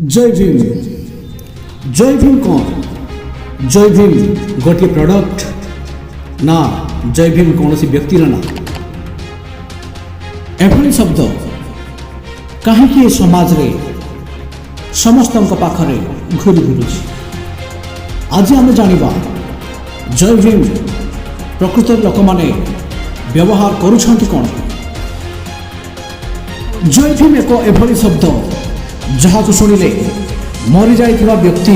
जय भीम। जय भीम कौन? जय भीम गोटे प्रडक्ट ना जय भीम कौन सी व्यक्तिर ना। एभली शब्द कहीं समाज रे समस्त पाखरे घूरी घूरी। आज आम जानिबा जय भीम प्रकृत लोक माने व्यवहार करुछंती कौन। जय भीम एक एभली शब्द जहाँ को शुणिले मरी जाइथिबा व्यक्ति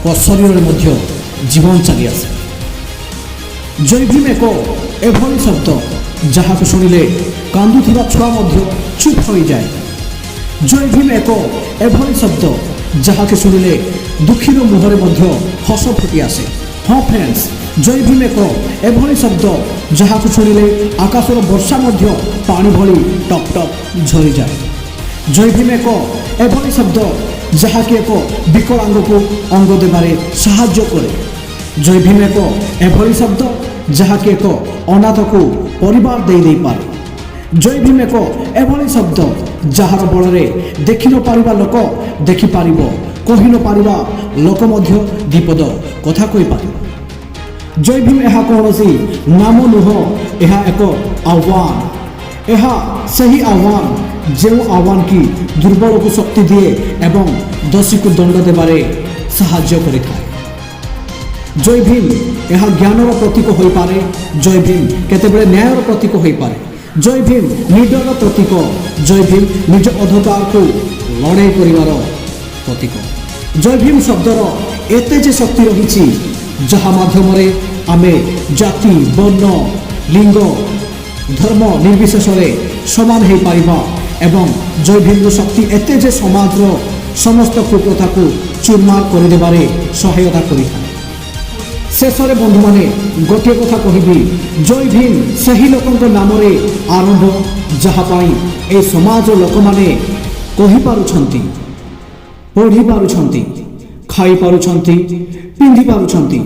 को शरीर मध्य जीवन चली आसे। जय भीम एक एभली शब्द जहाँ को शुणिले कांदुथिबा छुआ मध्य चुप हो जाए। जय भीम एक एभली शब्द जहाँ के शुणिले दुखीर मुहरे मध्य हस फुटी आसे। हाँ फ्रेंड्स, जय भीम एक एभली शब्द जहाँ को शुणिले आकाशर वर्षा मध्य पानी भली टप टप झरी जाए। जय भीम एक एभली शब्द जहाँ कि एक विकलांग को अंग देवारे साहाय्य करे। जय भीम एक एभली शब्द जहाँ कि एक अनाथ को परिवार दे पारे। जय भीम एक एभली शब्द जार बल देखि न पारिबा लोक देखि पारिबो, कहि न पारिबा लोक मध्य दीपद कथा कहि पारिबो। जय भीम यह कौनसी नाम नुह, यह एक आह्वान। यह सही आह्वान जो आह्वान की दुर्बल को शक्ति दिए एवं दोषी को दंड देवारे साहाय्य करिथाए। जय भीम यह ज्ञानर प्रतीक हो पारे। जय भीम केतेबेले न्यायर प्रतीक हो पारे। जय भीम निडर प्रतीक। जय भीम निज अधिकार को लड़ाई करिवार प्रतीक। जय भीम शब्दर एते जे शक्ति रही जहाँ माध्यम आमे जाति वर्ण लिंग धर्म निर्विशेष समान हो पारिबा एवं जय भीम शक्ति एते जे समाज समस्त कुप्रथा को चूरमार करदेबारे सहायता करिथाए। शेष में बंधु माने गोटे कथा कहबी, जय भीम सही लोकंक नाम रे आरंभ जहाँपाई ए समाज लोक माने कहि पारुछंती, पढ़ी पारुछंती, खाई पारुछंती, पिंधि पारुछंती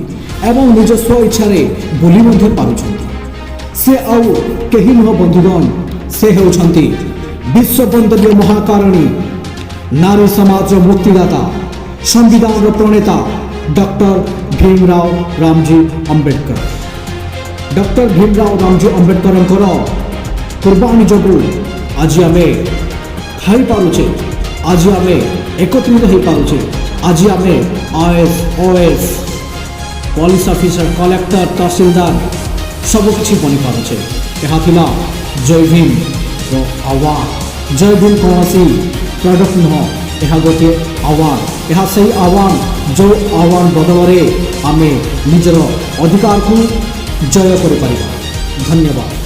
एवं निज स्व इच्छा रे बोली मध्य पारुछंती। से आउ केही नुह बंधुगण, से हेउछंती विश्ववंदनीय महाकारिणी नारी समाज मुक्तिदाता संविधान प्रणेता डॉक्टर भीमराव रामजी अंबेडकर। डॉक्टर भीमराव रामजी अंबेडकर कुर्बानी जोगु आज आम खाई पारुचे, आज आम एकत्रित हो पारुचे, आज आम IAS OAS police officer collector tehsildar सबकि बनी पारुचे। यह थिला जय भीम आह्वान। जय भीम कौन सी प्रडक्ट नुह, यह गोटे आह्वान। यह सही आह्वान जो आह्वान बदल आम निजर अधिकार को जय कर। धन्यवाद।